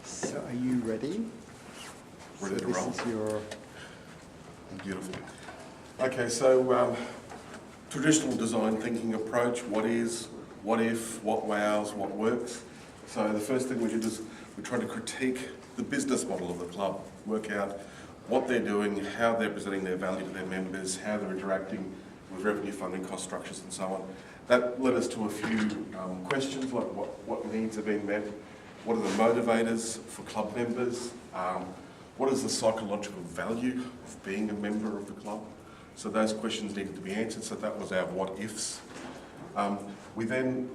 So are you ready? Ready to This roll. is your... Beautiful. Okay, so traditional design thinking approach, what is, what if, what wows, what works. So the first thing we did is we tried to critique the business model of the club, work out what they're doing, how they're presenting their value to their members, how they're interacting with revenue funding, cost structures and so on. That led us to a few questions like what needs are being met, what are the motivators for club members, what is the psychological value of being a member of the club? So those questions needed to be answered, so that was our what ifs. We then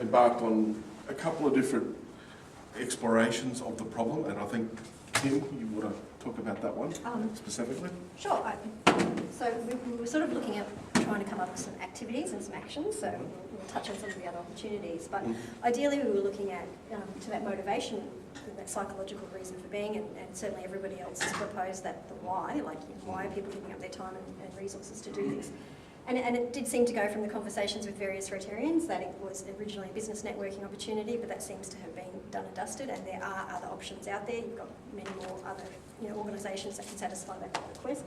embarked on a couple of different explorations of the problem, and I think, Kim, you want to talk about that one specifically? Sure. So we were sort of looking at trying to come up with some activities and some actions, so we'll touch on some of the other opportunities. But ideally we were looking at, to that motivation, that psychological reason for being, and certainly everybody else has proposed that the why, like why are people giving up their time and resources to do this. And it did seem to go from the conversations with various Rotarians that it was originally a business networking opportunity, but that seems to have been done and dusted, and there are other options out there. You've got many more other organisations that can satisfy that request.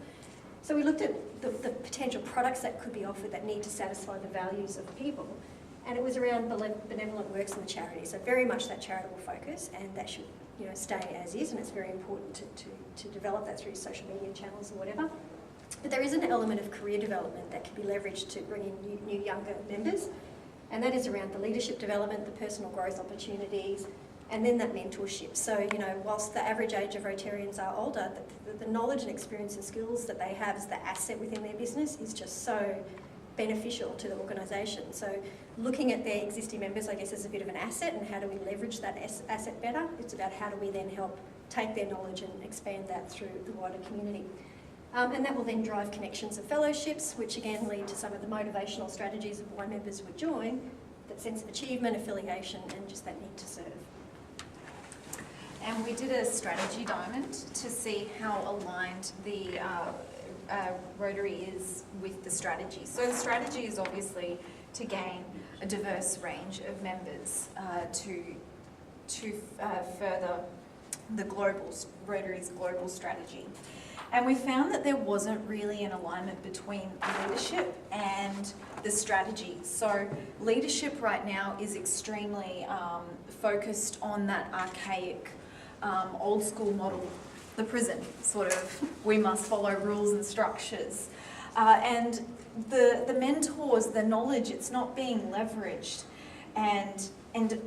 So we looked at the potential products that could be offered that need to satisfy the values of the people, and it was around benevolent works and the charity. So very much that charitable focus, and that should stay as is, and it's very important to develop that through social media channels or whatever. But there is an element of career development that can be leveraged to bring in new younger members, and that is around the leadership development, the personal growth opportunities, and then that mentorship. So, whilst the average age of Rotarians are older, the knowledge and experience and skills that they have as the asset within their business is just so beneficial to the organisation. So looking at their existing members, I guess, is a bit of an asset, and how do we leverage that asset better? It's about how do we then help take their knowledge and expand that through the wider community. And that will then drive connections and fellowships, which again lead to some of the motivational strategies of why members would join, that sense of achievement, affiliation, and just that need to serve. And we did a strategy diamond to see how aligned the Rotary is with the strategy. So the strategy is obviously to gain a diverse range of members to further the Rotary's global strategy. And we found that there wasn't really an alignment between leadership and the strategy. So leadership right now is extremely focused on that archaic, old school model, the prison sort of, we must follow rules and structures. And the mentors, the knowledge, it's not being leveraged. And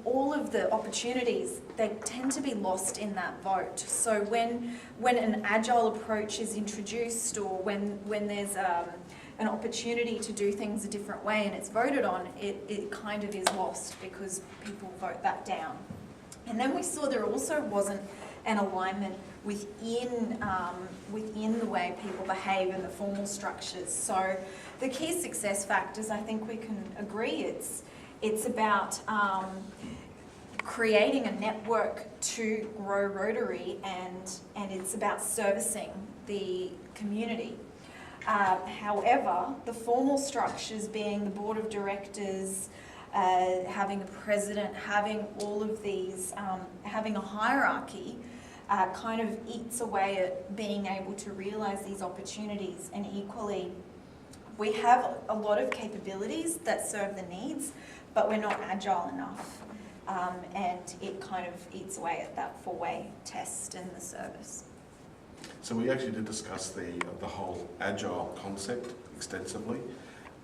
all of the opportunities, they tend to be lost in that vote. So when an agile approach is introduced, or when there's an opportunity to do things a different way and it's voted on, it kind of is lost because people vote that down. And then we saw there also wasn't an alignment within the way people behave in the formal structures. So the key success factors, I think we can agree, it's about creating a network to grow Rotary, and it's about servicing the community. However, the formal structures being the board of directors, having the president, having all of these, having a hierarchy, kind of eats away at being able to realise these opportunities. And equally, we have a lot of capabilities that serve the needs, but we're not agile enough, and it kind of eats away at that four-way test in the service. So we actually did discuss the whole agile concept extensively,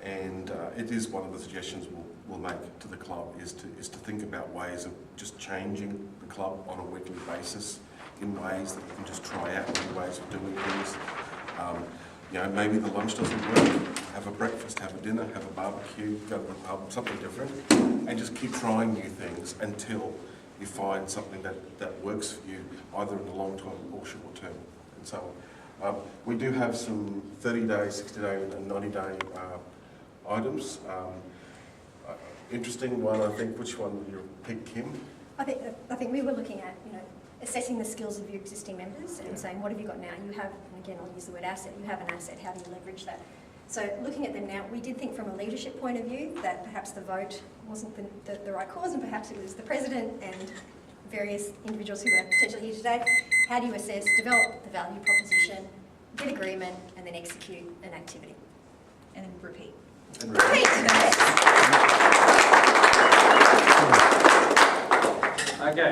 and it is one of the suggestions we'll make to the club is to think about ways of just changing the club on a weekly basis in ways that we can just try out new ways of doing things. Maybe the lunch doesn't work, have a breakfast, have a dinner, have a barbecue, go to the pub, something different, and just keep trying new things until you find something that works for you, either in the long term or short term. And so we do have some 30-day, 60-day and 90-day items. Interesting one, I think. Which one would you pick, Kim? I think we were looking at, assessing the skills of your existing members and saying, what have you got now? You have, and again, I'll use the word asset, you have an asset, how do you leverage that? So looking at them now, we did think from a leadership point of view that perhaps the vote wasn't the right cause, and perhaps it was the president and various individuals who are potentially here today. How do you assess, develop the value proposition, get agreement, and then execute an activity? And then repeat. And Repeat!